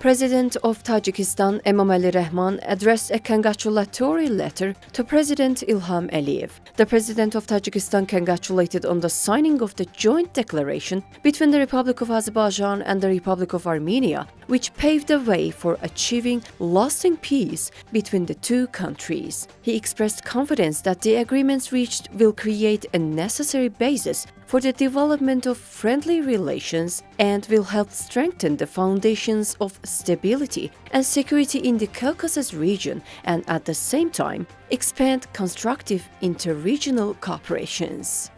President of Tajikistan Emomali Rahmon addressed a congratulatory letter to President Ilham Aliyev. The President of Tajikistan congratulated on the signing of the joint declaration between the Republic of Azerbaijan and the Republic of Armenia, which paved the way for achieving lasting peace between the two countries. He expressed confidence that the agreements reached will create a necessary basis for the development of friendly relations and will help strengthen the foundations of stability and security in the Caucasus region and at the same time expand constructive inter-regional cooperations.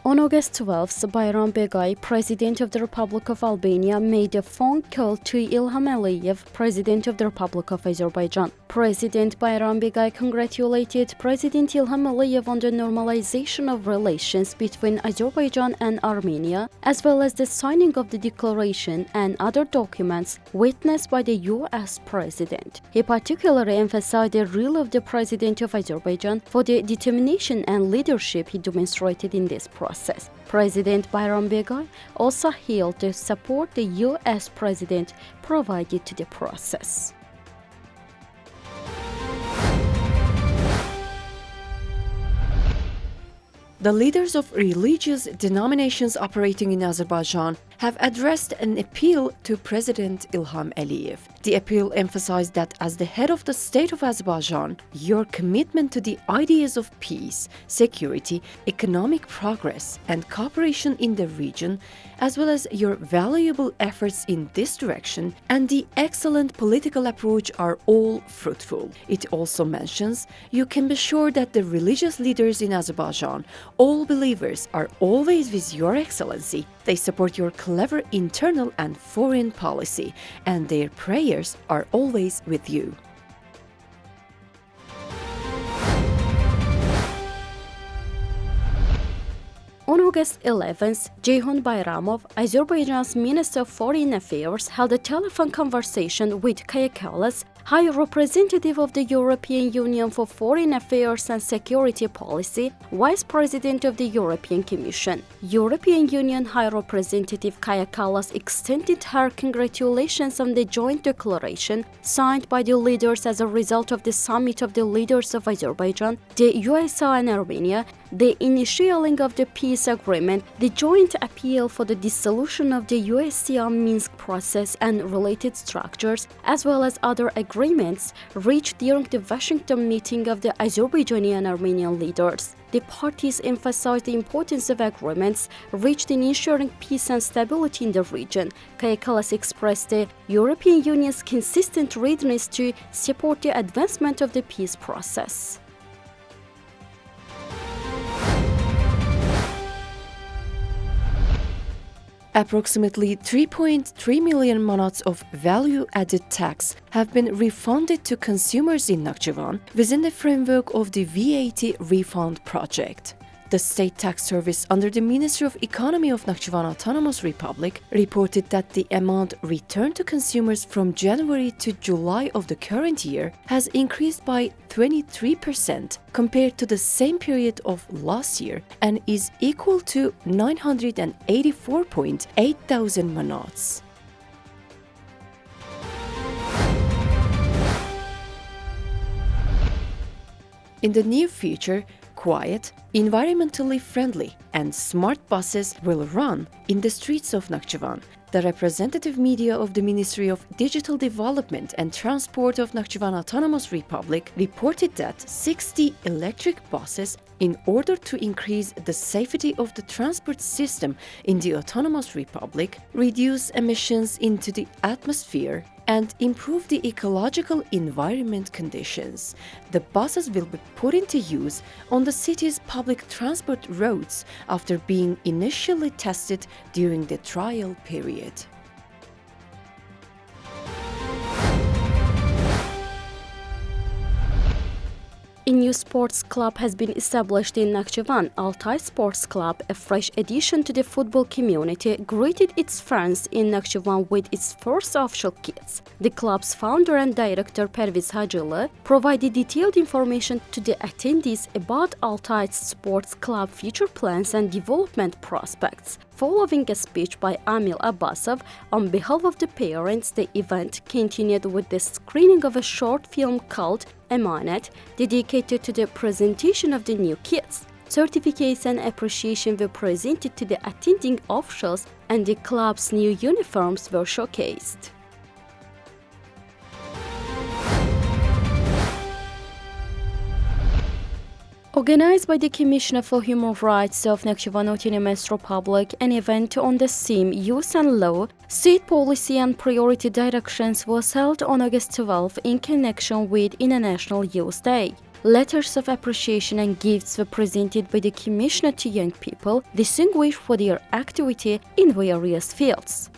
On August 12th, Bayram Begay, President of the Republic of Albania, made a phone call to Ilham Aliyev, President of the Republic of Azerbaijan. President Bayram Begay congratulated President Ilham Aliyev on the normalization of relations between Azerbaijan and Armenia, as well as the signing of the declaration and other documents witnessed by the U.S. President. He particularly emphasized the role of the President of Azerbaijan for the determination and leadership he demonstrated in this process. President Bayram Begay also hailed the support the U.S. President provided to the process. The leaders of religious denominations operating in Azerbaijan have addressed an appeal to President Ilham Aliyev. The appeal emphasized that as the head of the state of Azerbaijan, your commitment to the ideas of peace, security, economic progress, and cooperation in the region, as well as your valuable efforts in this direction and the excellent political approach are all fruitful. It also mentions, you can be sure that the religious leaders in Azerbaijan, all believers, are always with your excellency. They support your clever internal and foreign policy, and their prayers are always with you. On August 11th, Ceyhun Bayramov, Azerbaijan's Minister of Foreign Affairs, held a telephone conversation with Kaja Kallas, High Representative of the European Union for Foreign Affairs and Security Policy, Vice President of the European Commission. European Union High Representative Kaja Kallas extended her congratulations on the joint declaration signed by the leaders as a result of the summit of the leaders of Azerbaijan, the USSR and Armenia, the initialing of the peace agreement, the joint appeal for the dissolution of the USSR Minsk process and related structures, as well as other agreements reached during the Washington meeting of the Azerbaijani and Armenian leaders. The parties emphasized the importance of agreements reached in ensuring peace and stability in the region. Kaja Kallas expressed the European Union's consistent readiness to support the advancement of the peace process. Approximately 3.3 million manads of value-added tax have been refunded to consumers in Nakhchivan within the framework of the VAT refund project. The State Tax Service under the Ministry of Economy of Nakhchivan Autonomous Republic reported that the amount returned to consumers from January to July of the current year has increased by 23% compared to the same period of last year and is equal to 984.8 thousand manads. In the near future, quiet, environmentally friendly, and smart buses will run in the streets of Nakhchivan. The representative media of the Ministry of Digital Development and Transport of Nakhchivan Autonomous Republic reported that 60 electric buses, in order to increase the safety of the transport system in the Autonomous Republic, reduce emissions into the atmosphere, and improve the ecological environment conditions. The buses will be put into use on the city's public transport roads after being initially tested during the trial period. a new sports club has been established in Nakhchivan. Altay Sports Club, a fresh addition to the football community, greeted its fans in Nakhchivan with its first official kits. The club's founder and director Perviz Hacılı provided detailed information to the attendees about Altay Sports Club future plans and development prospects. Following a speech by Amil Abbasov on behalf of the parents, the event continued with the screening of a short film called Emanet, dedicated to the presentation of the new kits. Certificates and appreciation were presented to the attending officials, and the club's new uniforms were showcased. Organized by the Commissioner for Human Rights of Nakhchivan Autonomous Republic, an event on the theme Youth and Law, State Policy and Priority Directions was held on August 12 in connection with International Youth Day. Letters of appreciation and gifts were presented by the Commissioner to young people, distinguished for their activity in various fields.